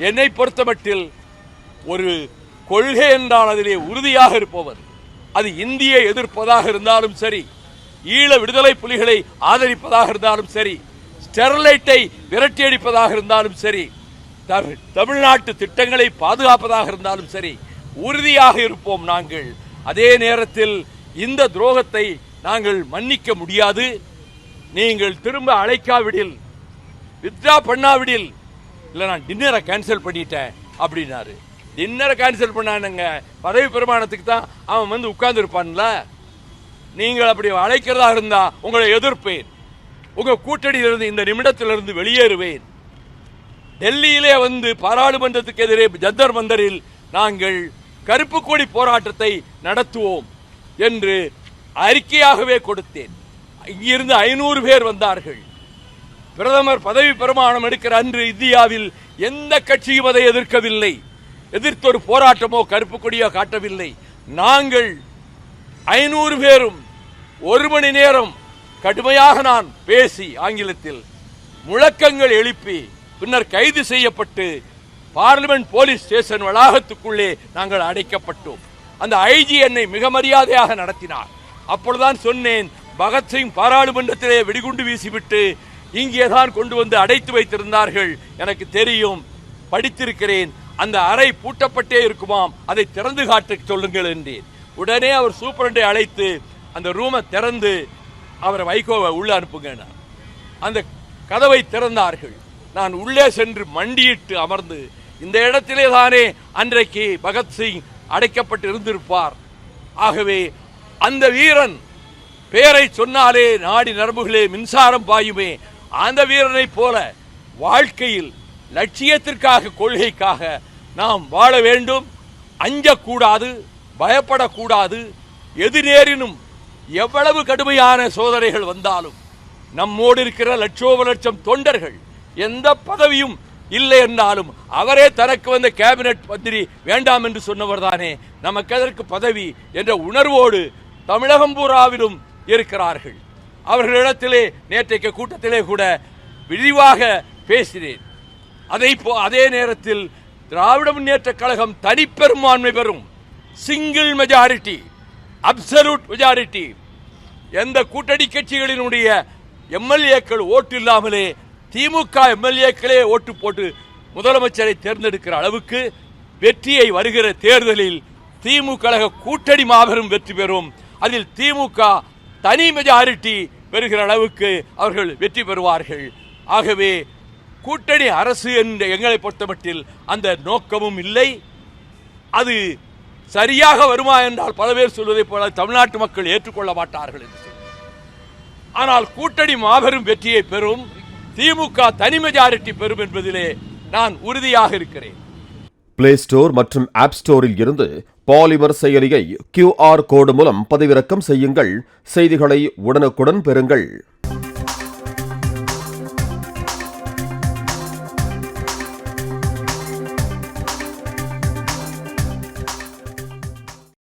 என்னை பொறுத்தமட்டில் ஒரு கொள்கை என்றால் அதிலே உறுதியாக இருப்பவர், அது இந்தியை எதிர்ப்பதாக இருந்தாலும் சரி, ஈழ விடுதலை புலிகளை ஆதரிப்பதாக இருந்தாலும் சரி, ஸ்டெர்லைட்டை விரட்டியடிப்பதாக இருந்தாலும் சரி, தமிழ்நாட்டு திட்டங்களை பாதுகாப்பதாக இருந்தாலும் சரி, உறுதியாக இருப்போம் நாங்கள். அதே நேரத்தில் இந்த துரோகத்தை நாங்கள் மன்னிக்க முடியாது. நீங்கள் திரும்ப அழைக்காவிடில், வித்ரா பண்ணாவிடில், இல்லை நான் டின்னரை கேன்சல் பண்ணிட்டேன் அப்படின்னாரு. டின்னரை கேன்சல் பண்ணானுங்க, பதவி பிரமாணத்துக்கு தான் அவன் வந்து உட்கார்ந்து இருப்பான்ல. நீங்கள் அப்படி அழைக்கிறதா இருந்தா உங்களை எதிர்ப்பேன், உங்க கூட்டணியிலிருந்து இந்த நிமிடத்திலிருந்து வெளியேறுவேன். டெல்லியிலே வந்து பாராளுமன்றத்துக்கு எதிரே ஜந்தர் மந்தரில் நாங்கள் கருப்பு கொடி போராட்டத்தை நடத்துவோம் என்று அறிக்கையாகவே கொடுத்தேன். இங்கிருந்து 500 பேர் வந்தார்கள். பிரதமர் பதவி பிரமாணம் எடுக்கிற அன்று இந்தியாவில் எந்த கட்சியும் அதை எதிர்க்கவில்லை, எதிர்த்து ஒரு போராட்டமோ கருப்பு கொடியோ காட்டவில்லை. நாங்கள் 500 பேரும் 1 மணி நேரம் கடுமையாக நான் பேசி ஆங்கிலத்தில் முழக்கங்கள் எழுப்பி பின்னர் கைது செய்யப்பட்டு பார்லிமெண்ட் போலீஸ் ஸ்டேஷன் வளாகத்துக்குள்ளே நாங்கள் அடைக்கப்பட்டோம். அந்த ஐஜி என்னை மிக மரியாதையாக நடத்தினார். அப்பொழுதுதான் சொன்னேன், பகத்சிங் பாராளுமன்றத்திலே வெடிகுண்டு வீசிவிட்டு இங்கேதான் கொண்டு வந்து அடைத்து வைத்திருந்தார்கள், எனக்கு தெரியும், படித்திருக்கிறேன், அந்த அறை பூட்டப்பட்டே இருக்குமாம், அதை திறந்து காட்ட சொல்லுங்கள் என்றேன். உடனே அவர் சூப்பரண்டை அழைத்து அந்த ரூமை திறந்து அவரை வைகோவை உள்ள அனுப்புங்க. அந்த கதவை திறந்தார்கள். நான் உள்ளே சென்று மண்டியிட்டு அமர்ந்து, இந்த இடத்திலே தானே அன்றைக்கு பகத்சிங் அடைக்கப்பட்டு இருந்திருப்பார். ஆகவே அந்த வீரன் பெயரை சொன்னாலே நாடி நரம்புகளே மின்சாரம் பாயுமே, அந்த வீரனை போல வாழ்க்கையில் லட்சியத்திற்காக கொள்கைக்காக நாம் வாழ வேண்டும். அஞ்சக்கூடாது, பயப்படக்கூடாது. எது நேரினும் எவ்வளவு கடுமையான சோதனைகள் வந்தாலும் நம்மோடு இருக்கிற லட்சோப லட்சம் தொண்டர்கள் எந்த பதவியும் இல்லை என்றாலும் அவரே தனக்கு வந்த கேபினட் மந்திரி வேண்டாம் என்று சொன்னவர் தானே, நமக்கு எதற்கு பதவி என்ற உணர்வோடு தமிழகம் பூராவிலும் இருக்கிறார்கள். அவர்களிடத்திலே நேற்றைக்கு கூட்டத்திலே கூட விரிவாக பேசினேன். அதே நேரத்தில் திராவிட முன்னேற்ற கழகம் தனிப்பெரும்பான்மை பெறும், சிங்கிள் மெஜாரிட்டி, அப்சல்யூட் மெஜாரிட்டி. எந்த கூட்டணி கட்சிகளினுடைய எம்எல்ஏக்கள் ஓட்டு இல்லாமலே திமுக எம்எல்ஏக்களே ஓட்டு போட்டு முதலமைச்சரை தேர்ந்தெடுக்கிற அளவுக்கு வெற்றியை வருகிற தேர்தலில் திமுக கூட்டணி மாபெரும் வெற்றி பெறும். அதில் திமுக தனி மெஜாரிட்டி பெறுகிற அளவுக்கு அவர்கள் வெற்றி பெறுவார்கள். ஆகவே கூட்டணி அரசு என்ற எங்களை பொறுத்தமட்டில் அந்த நோக்கமும் இல்லை. அது சரியாக வருமா என்றால் பல பேர் சொல்வதை போல தமிழ்நாட்டு மக்கள் ஏற்றுக்கொள்ள மாட்டார்கள் என்று சொல்லுவார். ஆனால் கூட்டணி மாபெரும் வெற்றியை பெறும், திமுக தனி மெஜாரிட்டி பெறும் என்பதிலே நான் உறுதியாக இருக்கிறேன். பிளே ஸ்டோர் மற்றும் ஆப் ஸ்டோரில் இருந்து பாலிமர் செயலியை QR கோடு மூலம் பதிவிறக்கம் செய்யுங்கள். செய்திகளை உடனுக்குடன் பெறுங்கள்.